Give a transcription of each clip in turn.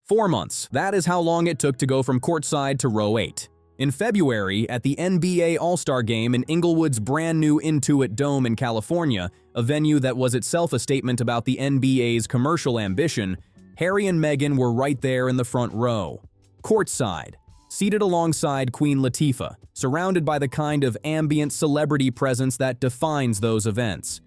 4 months, that is how long it took to go from courtside to row 8. In February, at the NBA All-Star Game in Inglewood's brand new Intuit Dome in California, a venue that was itself a statement about the NBA's commercial ambition, Harry and Meghan were right there in the front row. Courtside, seated alongside Queen Latifah, surrounded by the kind of ambient celebrity presence that defines those events.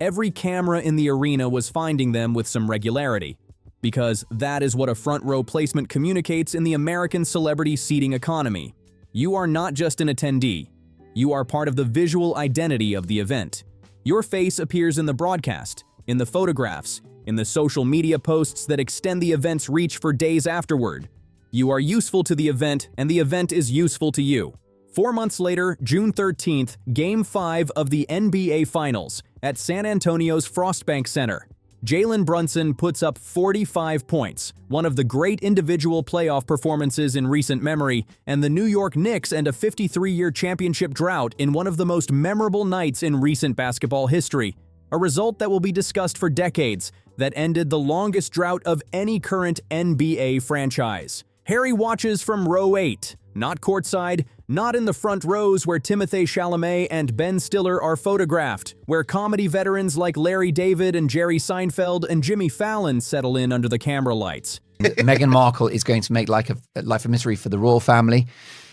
Every camera in the arena was finding them with some regularity, because that is what a front row placement communicates in the American celebrity seating economy. You are not just an attendee. You are part of the visual identity of the event. Your face appears in the broadcast, in the photographs, in the social media posts that extend the event's reach for days afterward. You are useful to the event, and the event is useful to you. 4 months later, June 13th, Game 5 of the NBA Finals at San Antonio's Frostbank Center. Jalen Brunson puts up 45 points, one of the great individual playoff performances in recent memory, and the New York Knicks end a 53-year championship drought in one of the most memorable nights in recent basketball history. A result that will be discussed for decades, that ended the longest drought of any current NBA franchise. Harry watches from row 8, not courtside, not in the front rows where Timothée Chalamet and Ben Stiller are photographed, where comedy veterans like Larry David and Jerry Seinfeld and Jimmy Fallon settle in under the camera lights. Meghan Markle is going to make life a misery for the royal family,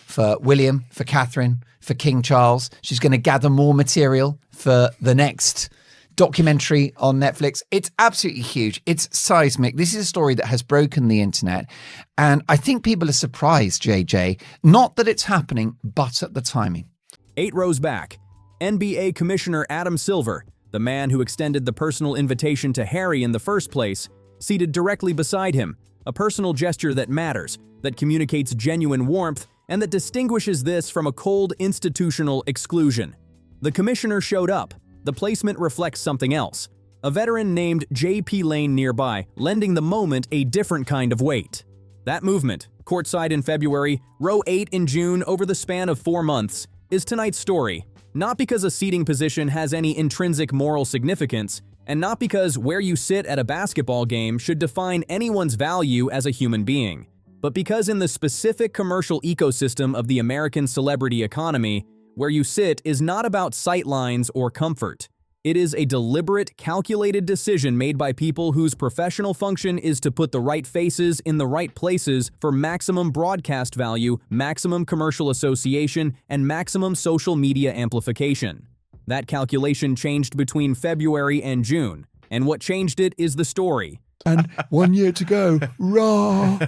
for William, for Catherine, for King Charles. She's going to gather more material for the next documentary on Netflix. It's absolutely huge. It's seismic. This is a story that has broken the internet. And I think people are surprised, JJ, not that it's happening, but at the timing. 8 rows back, NBA Commissioner Adam Silver, the man who extended the personal invitation to Harry in the first place, seated directly beside him, a personal gesture that matters, that communicates genuine warmth, and that distinguishes this from a cold institutional exclusion. The commissioner showed up. The placement reflects something else. A veteran named J.P. Lane nearby, lending the moment a different kind of weight. That movement, courtside in February, row 8 in June over the span of 4 months, is tonight's story. Not because a seating position has any intrinsic moral significance, and not because where you sit at a basketball game should define anyone's value as a human being, but because in the specific commercial ecosystem of the American celebrity economy, where you sit is not about sightlines or comfort. It is a deliberate, calculated decision made by people whose professional function is to put the right faces in the right places for maximum broadcast value, maximum commercial association, and maximum social media amplification. That calculation changed between February and June, and what changed it is the story. And 1 year to go, rah!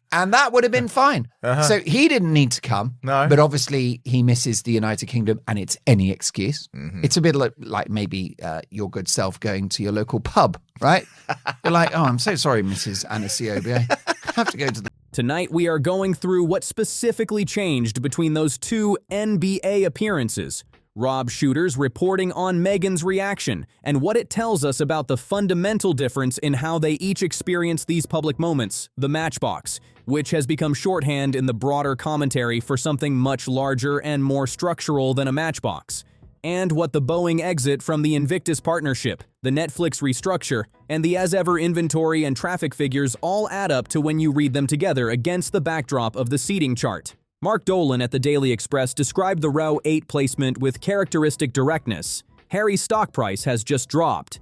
And that would have been fine. So he didn't need to come. No. But obviously he misses the United Kingdom and it's any excuse. It's a bit like maybe your good self going to your local pub, right? You're like, oh, I'm so sorry, Mrs. Anasiobi. I have to go to the... Tonight we are going through what specifically changed between those 2 NBA appearances. Rob Shooters reporting on Meghan's reaction and what it tells us about the fundamental difference in how they each experience these public moments, the matchbox, which has become shorthand in the broader commentary for something much larger and more structural than a matchbox, and what the Boeing exit from the Invictus partnership, the Netflix restructure, and the as-ever inventory and traffic figures all add up to when you read them together against the backdrop of the seating chart. Mark Dolan at the Daily Express described the row 8 placement with characteristic directness. Harry's stock price has just dropped.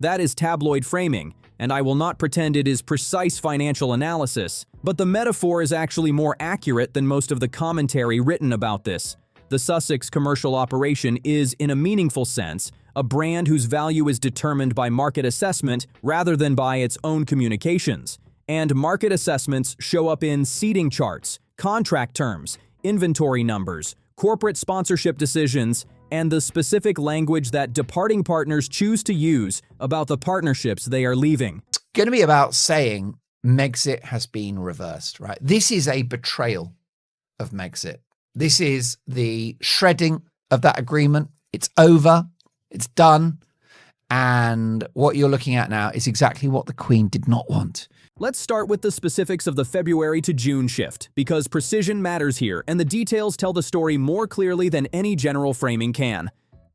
That is tabloid framing, and I will not pretend it is precise financial analysis, but the metaphor is actually more accurate than most of the commentary written about this. The Sussex commercial operation is, in a meaningful sense, a brand whose value is determined by market assessment rather than by its own communications. And market assessments show up in seating charts, contract terms, inventory numbers, corporate sponsorship decisions, and the specific language that departing partners choose to use about the partnerships they are leaving. It's going to be about saying Megxit has been reversed, right? This is a betrayal of Megxit. This is the shredding of that agreement. It's over. It's done. And what you're looking at now is exactly what the Queen did not want. Let's start with the specifics of the February to June shift, because precision matters here and the details tell the story more clearly than any general framing can.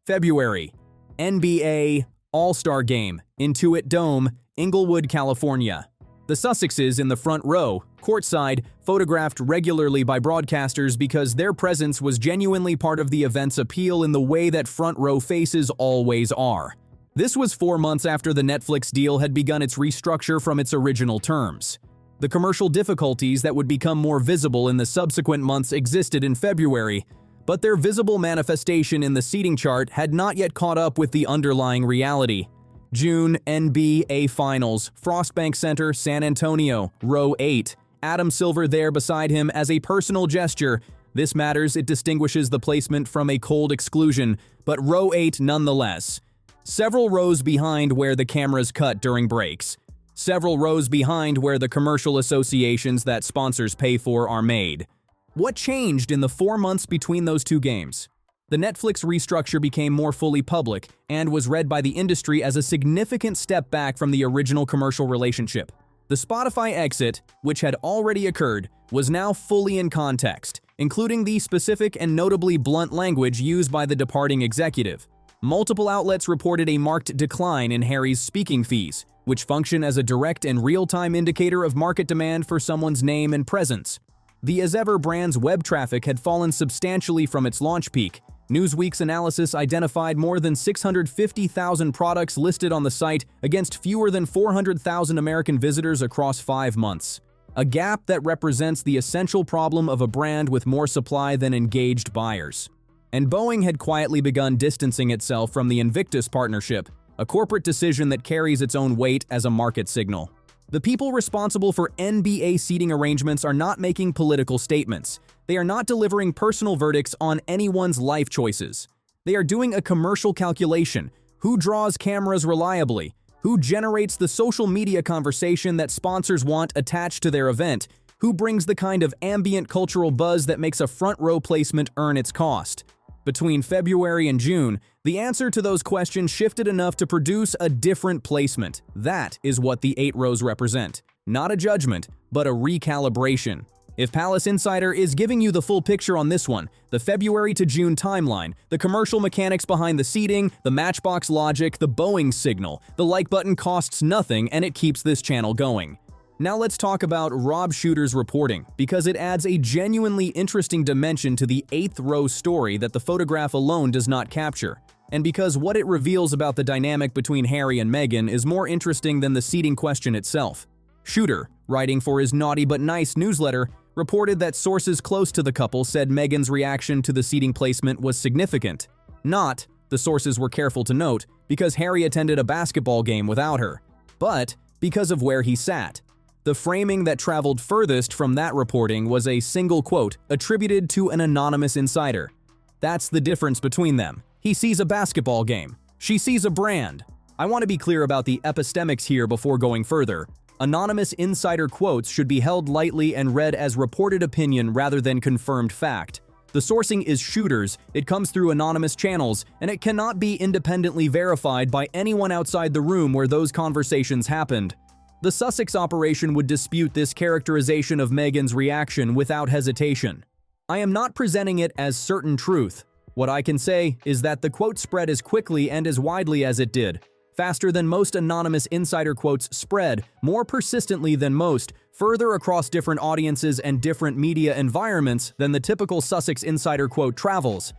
February, NBA All-Star Game, Intuit Dome, Inglewood, California. The Sussexes in the front row, courtside, photographed regularly by broadcasters because their presence was genuinely part of the event's appeal in the way that front row faces always are. This was 4 months after the Netflix deal had begun its restructure from its original terms. The commercial difficulties that would become more visible in the subsequent months existed in February, but their visible manifestation in the seating chart had not yet caught up with the underlying reality. June NBA Finals, Frostbank Center, San Antonio, row 8. Adam Silver there beside him as a personal gesture. This matters, it distinguishes the placement from a cold exclusion, but row 8 nonetheless. Several rows behind where the cameras cut during breaks. Several rows behind where the commercial associations that sponsors pay for are made. What changed in the 4 months between those two games? The Netflix restructure became more fully public and was read by the industry as a significant step back from the original commercial relationship. The Spotify exit, which had already occurred, was now fully in context, including the specific and notably blunt language used by the departing executive. Multiple outlets reported a marked decline in Harry's speaking fees, which function as a direct and real-time indicator of market demand for someone's name and presence. The As Ever brand's web traffic had fallen substantially from its launch peak. Newsweek's analysis identified more than 650,000 products listed on the site against fewer than 400,000 American visitors across 5 months. A gap that represents the essential problem of a brand with more supply than engaged buyers. And Boeing had quietly begun distancing itself from the Invictus partnership, a corporate decision that carries its own weight as a market signal. The people responsible for NBA seating arrangements are not making political statements. They are not delivering personal verdicts on anyone's life choices. They are doing a commercial calculation. Who draws cameras reliably? Who generates the social media conversation that sponsors want attached to their event? Who brings the kind of ambient cultural buzz that makes a front row placement earn its cost? Between February and June, the answer to those questions shifted enough to produce a different placement. That is what the 8 rows represent. Not a judgment, but a recalibration. If Palace Insider is giving you the full picture on this one, the February to June timeline, the commercial mechanics behind the seating, the matchbox logic, the Boeing signal, the like button costs nothing and it keeps this channel going. Now let's talk about Rob Shooter's reporting, because it adds a genuinely interesting dimension to the 8th row story that the photograph alone does not capture, and because what it reveals about the dynamic between Harry and Meghan is more interesting than the seating question itself. Shooter, writing for his Naughty But Nice newsletter, reported that sources close to the couple said Meghan's reaction to the seating placement was significant. Not, the sources were careful to note, because Harry attended a basketball game without her, but because of where he sat. The framing that traveled furthest from that reporting was a single quote attributed to an anonymous insider. That's the difference between them. He sees a basketball game. She sees a brand. I want to be clear about the epistemics here before going further. Anonymous insider quotes should be held lightly and read as reported opinion rather than confirmed fact. The sourcing is Shooter's, it comes through anonymous channels, and it cannot be independently verified by anyone outside the room where those conversations happened. The Sussex operation would dispute this characterization of Meghan's reaction without hesitation. I am not presenting it as certain truth. What I can say is that the quote spread as quickly and as widely as it did, faster than most anonymous insider quotes spread, more persistently than most, further across different audiences and different media environments than the typical Sussex insider quote travels,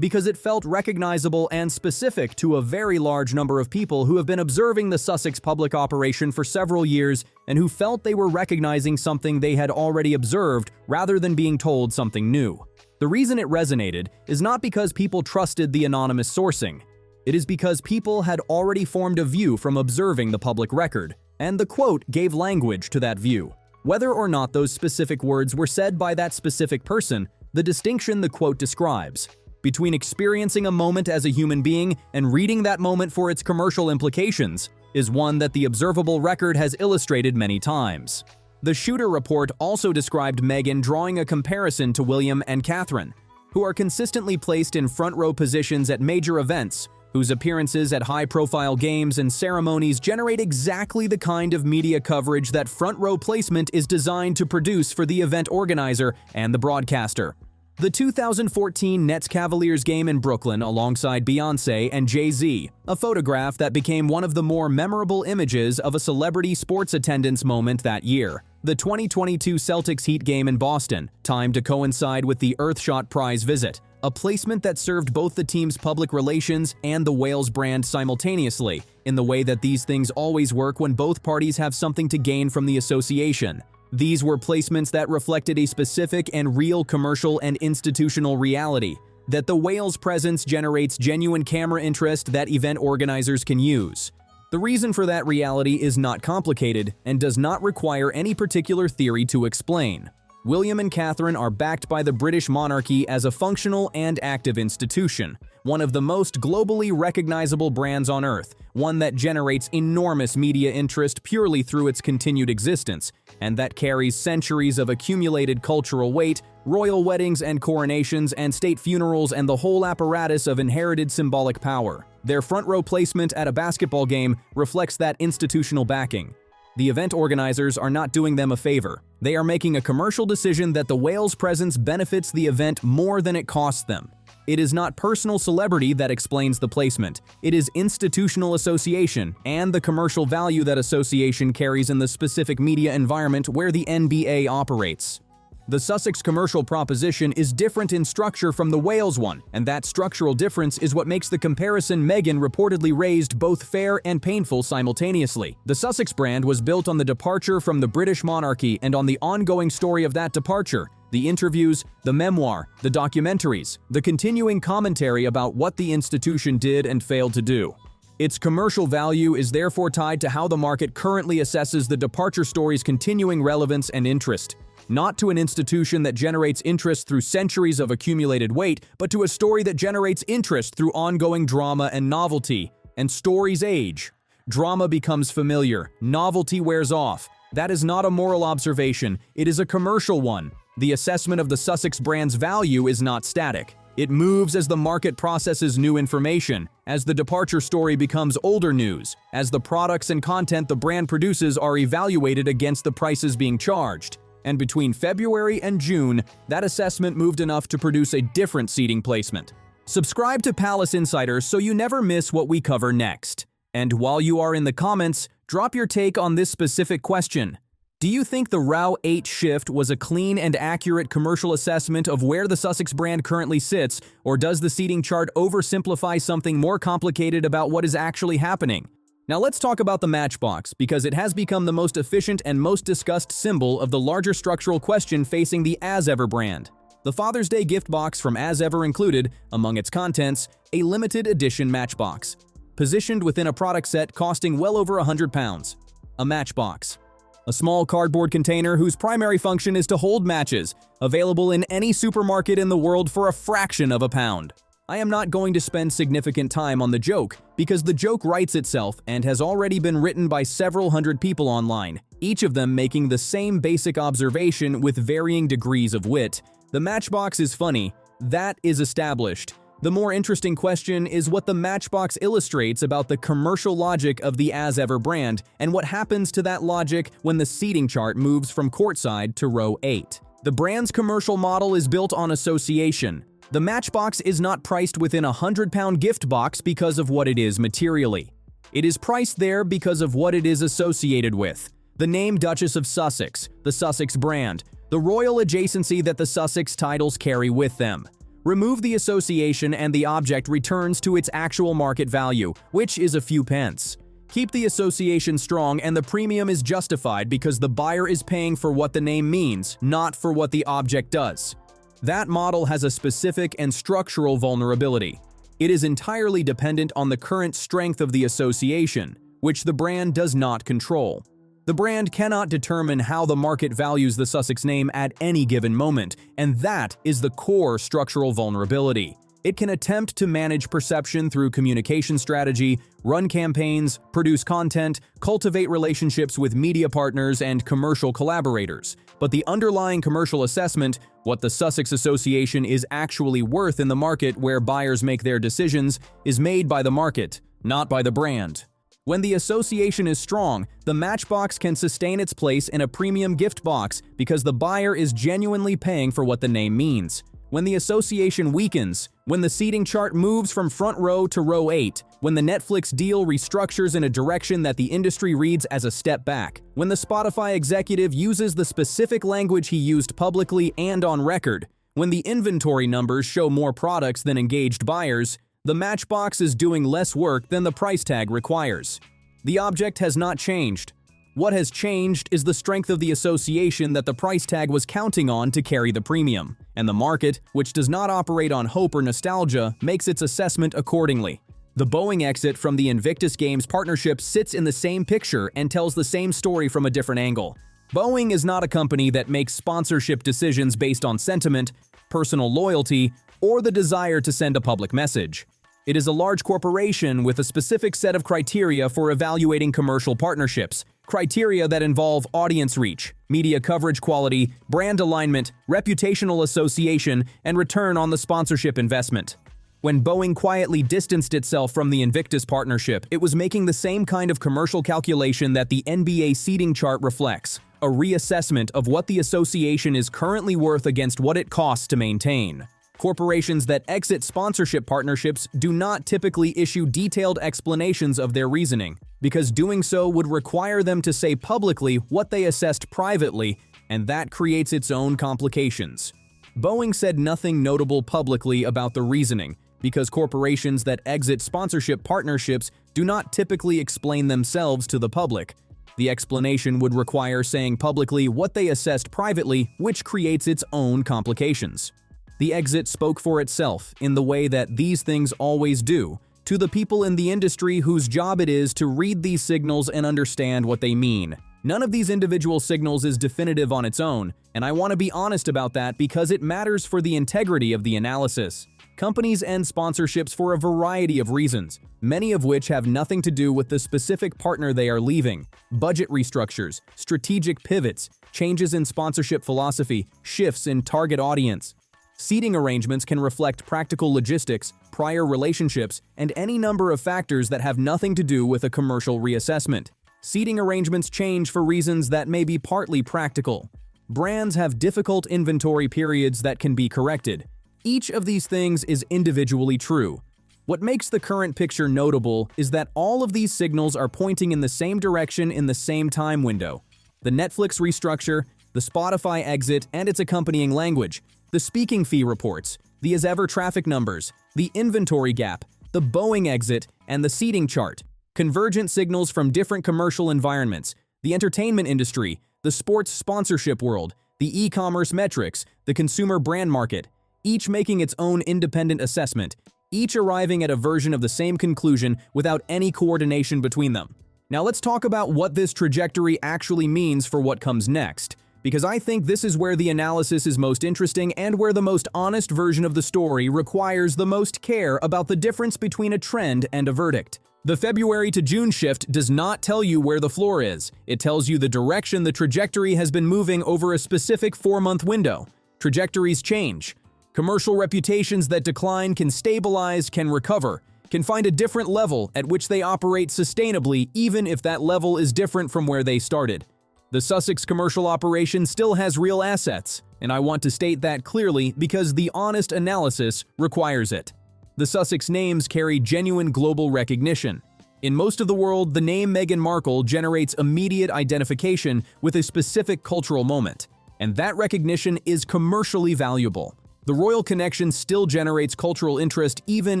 because it felt recognizable and specific to a very large number of people who have been observing the Sussex public operation for several years and who felt they were recognizing something they had already observed rather than being told something new. The reason it resonated is not because people trusted the anonymous sourcing. It is because people had already formed a view from observing the public record, and the quote gave language to that view. Whether or not those specific words were said by that specific person, the distinction the quote describes between experiencing a moment as a human being and reading that moment for its commercial implications is one that the observable record has illustrated many times. The Shooter report also described Meghan drawing a comparison to William and Catherine, who are consistently placed in front-row positions at major events, whose appearances at high-profile games and ceremonies generate exactly the kind of media coverage that front-row placement is designed to produce for the event organizer and the broadcaster. The 2014 Nets-Cavaliers game in Brooklyn alongside Beyoncé and Jay-Z, a photograph that became one of the more memorable images of a celebrity sports attendance moment that year. The 2022 Celtics Heat game in Boston, timed to coincide with the Earthshot Prize visit, a placement that served both the team's public relations and the Wales brand simultaneously, in the way that these things always work when both parties have something to gain from the association. These were placements that reflected a specific and real commercial and institutional reality, that the Wales presence generates genuine camera interest that event organizers can use. The reason for that reality is not complicated and does not require any particular theory to explain. William and Catherine are backed by the British monarchy as a functional and active institution, one of the most globally recognizable brands on Earth, one that generates enormous media interest purely through its continued existence, and that carries centuries of accumulated cultural weight, royal weddings and coronations and state funerals and the whole apparatus of inherited symbolic power. Their front row placement at a basketball game reflects that institutional backing. The event organizers are not doing them a favor. They are making a commercial decision that the Wales presence benefits the event more than it costs them. It is not personal celebrity that explains the placement. It is institutional association and the commercial value that association carries in the specific media environment where the NBA operates. The Sussex commercial proposition is different in structure from the Wales one, and that structural difference is what makes the comparison Meghan reportedly raised both fair and painful simultaneously. The Sussex brand was built on the departure from the British monarchy and on the ongoing story of that departure, the interviews, the memoir, the documentaries, the continuing commentary about what the institution did and failed to do. Its commercial value is therefore tied to how the market currently assesses the departure story's continuing relevance and interest. Not to an institution that generates interest through centuries of accumulated weight, but to a story that generates interest through ongoing drama and novelty. And stories age. Drama becomes familiar. Novelty wears off. That is not a moral observation. It is a commercial one. The assessment of the Sussex brand's value is not static. It moves as the market processes new information, as the departure story becomes older news, as the products and content the brand produces are evaluated against the prices being charged. And between February and June, that assessment moved enough to produce a different seating placement. Subscribe to Palace Insider so you never miss what we cover next. And while you are in the comments, drop your take on this specific question. Do you think the Row 8 shift was a clean and accurate commercial assessment of where the Sussex brand currently sits, or does the seating chart oversimplify something more complicated about what is actually happening? Now let's talk about the matchbox, because it has become the most efficient and most discussed symbol of the larger structural question facing the As Ever brand. The Father's Day gift box from As Ever included, among its contents, a limited edition matchbox, positioned within a product set costing well over £100. A matchbox. A small cardboard container whose primary function is to hold matches, available in any supermarket in the world for a fraction of a pound. I am not going to spend significant time on the joke, because the joke writes itself and has already been written by several hundred people online, each of them making the same basic observation with varying degrees of wit. The matchbox is funny. That is established. The more interesting question is what the matchbox illustrates about the commercial logic of the As Ever brand and what happens to that logic when the seating chart moves from courtside to row 8. The brand's commercial model is built on association. The matchbox is not priced within a £100 gift box because of what it is materially. It is priced there because of what it is associated with. The name Duchess of Sussex, the Sussex brand, the royal adjacency that the Sussex titles carry with them. Remove the association and the object returns to its actual market value, which is a few pence. Keep the association strong and the premium is justified because the buyer is paying for what the name means, not for what the object does. That model has a specific and structural vulnerability. It is entirely dependent on the current strength of the association, which the brand does not control. The brand cannot determine how the market values the Sussex name at any given moment, and that is the core structural vulnerability. It can attempt to manage perception through communication strategy, run campaigns, produce content, cultivate relationships with media partners and commercial collaborators. But the underlying commercial assessment, what the Sussex Association is actually worth in the market where buyers make their decisions, is made by the market, not by the brand. When the association is strong, the matchbox can sustain its place in a premium gift box because the buyer is genuinely paying for what the name means. when the association weakens, when the seating chart moves from front row to row 8, when the Netflix deal restructures in a direction that the industry reads as a step back, when the Spotify executive uses the specific language he used publicly and on record, when the inventory numbers show more products than engaged buyers, the matchbox is doing less work than the price tag requires. The object has not changed. What has changed is the strength of the association that the price tag was counting on to carry the premium, and the market, which does not operate on hope or nostalgia, makes its assessment accordingly. The Boeing exit from the Invictus Games partnership sits in the same picture and tells the same story from a different angle. Boeing is not a company that makes sponsorship decisions based on sentiment, personal loyalty, or the desire to send a public message. It is a large corporation with a specific set of criteria for evaluating commercial partnerships, criteria that involve audience reach, media coverage quality, brand alignment, reputational association, and return on the sponsorship investment. When Boeing quietly distanced itself from the Invictus partnership, it was making the same kind of commercial calculation that the NBA seating chart reflects, a reassessment of what the association is currently worth against what it costs to maintain. Corporations that exit sponsorship partnerships do not typically issue detailed explanations of their reasoning, because doing so would require them to say publicly what they assessed privately, and that creates its own complications. Boeing said nothing notable publicly about the reasoning, because corporations that exit sponsorship partnerships do not typically explain themselves to the public. The explanation would require saying publicly what they assessed privately, which creates its own complications. The exit spoke for itself in the way that these things always do, to the people in the industry whose job it is to read these signals and understand what they mean. None of these individual signals is definitive on its own, and I want to be honest about that because it matters for the integrity of the analysis. Companies end sponsorships for a variety of reasons, many of which have nothing to do with the specific partner they are leaving. Budget restructures, strategic pivots, changes in sponsorship philosophy, shifts in target audience. Seating arrangements can reflect practical logistics, prior relationships, and any number of factors that have nothing to do with a commercial reassessment. Seating arrangements change for reasons that may be partly practical. Brands have difficult inventory periods that can be corrected. Each of these things is individually true. What makes the current picture notable is that all of these signals are pointing in the same direction in the same time window. The Netflix restructure, the Spotify exit and its accompanying language, the speaking fee reports, the as-ever traffic numbers, the inventory gap, the Boeing exit, and the seating chart. Convergent signals from different commercial environments, the entertainment industry, the sports sponsorship world, the e-commerce metrics, the consumer brand market, each making its own independent assessment, each arriving at a version of the same conclusion without any coordination between them. Now let's talk about what this trajectory actually means for what comes next, because I think this is where the analysis is most interesting and where the most honest version of the story requires the most care about the difference between a trend and a verdict. The February to June shift does not tell you where the floor is. It tells you the direction the trajectory has been moving over a specific 4-month window. Trajectories change. Commercial reputations that decline can stabilize, can recover, can find a different level at which they operate sustainably even if that level is different from where they started. The Sussex commercial operation still has real assets, and I want to state that clearly because the honest analysis requires it. The Sussex names carry genuine global recognition. In most of the world, the name Meghan Markle generates immediate identification with a specific cultural moment, and that recognition is commercially valuable. The royal connection still generates cultural interest even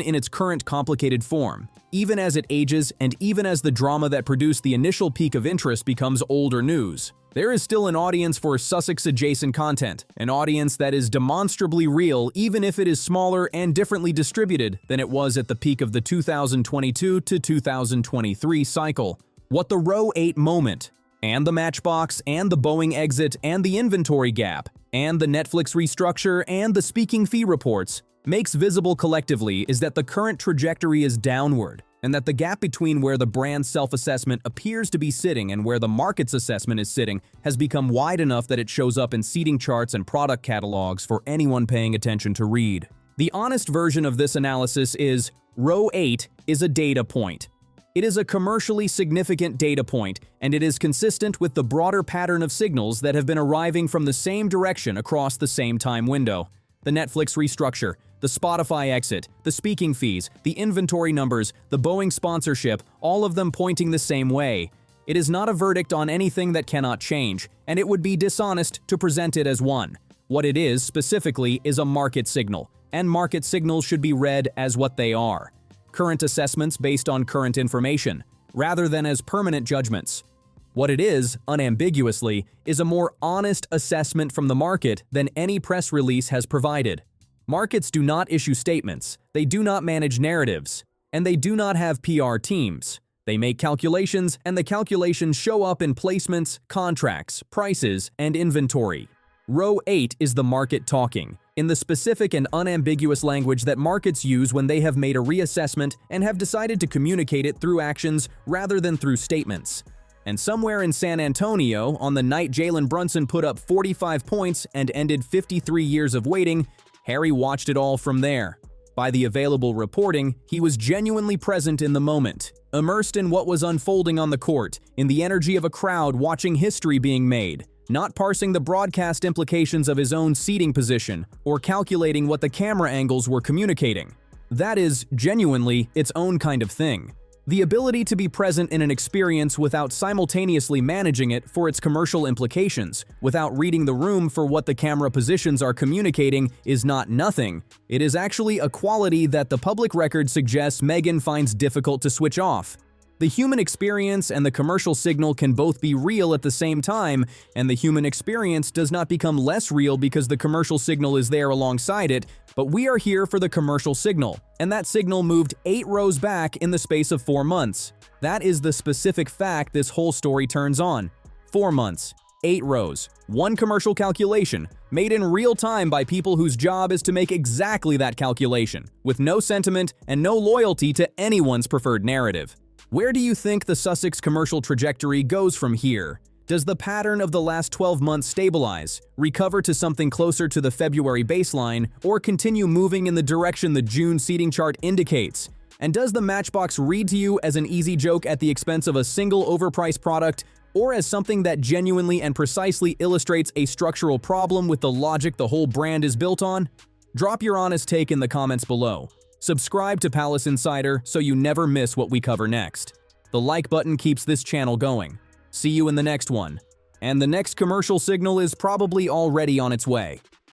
in its current complicated form, even as it ages and even as the drama that produced the initial peak of interest becomes older news. There is still an audience for Sussex-adjacent content, an audience that is demonstrably real even if it is smaller and differently distributed than it was at the peak of the 2022 to 2023 cycle. What the Row 8 moment, and the Matchbox, and the Boeing exit, and the inventory gap, and the Netflix restructure, and the speaking fee reports makes visible collectively is that the current trajectory is downward, and that the gap between where the brand's self-assessment appears to be sitting and where the market's assessment is sitting has become wide enough that it shows up in seating charts and product catalogs for anyone paying attention to read. The honest version of this analysis is Row 8 is a data point. It is a commercially significant data point, and it is consistent with the broader pattern of signals that have been arriving from the same direction across the same time window. The Netflix restructure, the Spotify exit, the speaking fees, the inventory numbers, the Boeing sponsorship, all of them pointing the same way. It is not a verdict on anything that cannot change, and it would be dishonest to present it as one. What it is, specifically, is a market signal, and market signals should be read as what they are. Current assessments based on current information, rather than as permanent judgments. What it is, unambiguously, is a more honest assessment from the market than any press release has provided. Markets do not issue statements, they do not manage narratives, and they do not have PR teams. They make calculations, and the calculations show up in placements, contracts, prices, and inventory. Row 8 is the market talking, in the specific and unambiguous language that markets use when they have made a reassessment and have decided to communicate it through actions rather than through statements. And somewhere in San Antonio, on the night Jalen Brunson put up 45 points and ended 53 years of waiting, Harry watched it all from there. By the available reporting, he was genuinely present in the moment, immersed in what was unfolding on the court, in the energy of a crowd watching history being made, not parsing the broadcast implications of his own seating position or calculating what the camera angles were communicating. That is, genuinely, its own kind of thing. The ability to be present in an experience without simultaneously managing it for its commercial implications, without reading the room for what the camera positions are communicating, is not nothing. It is actually a quality that the public record suggests Meghan finds difficult to switch off. The human experience and the commercial signal can both be real at the same time, and the human experience does not become less real because the commercial signal is there alongside it, but we are here for the commercial signal, and that signal moved 8 rows back in the space of 4 months. That is the specific fact this whole story turns on. 4 months, 8 rows, one commercial calculation, made in real time by people whose job is to make exactly that calculation, with no sentiment and no loyalty to anyone's preferred narrative. Where do you think the Sussex commercial trajectory goes from here? Does the pattern of the last 12 months stabilize, recover to something closer to the February baseline, or continue moving in the direction the June seating chart indicates? And does the matchbox read to you as an easy joke at the expense of a single overpriced product, or as something that genuinely and precisely illustrates a structural problem with the logic the whole brand is built on? Drop your honest take in the comments below. Subscribe to Palace Insider so you never miss what we cover next. The like button keeps this channel going. See you in the next one. And the next commercial signal is probably already on its way.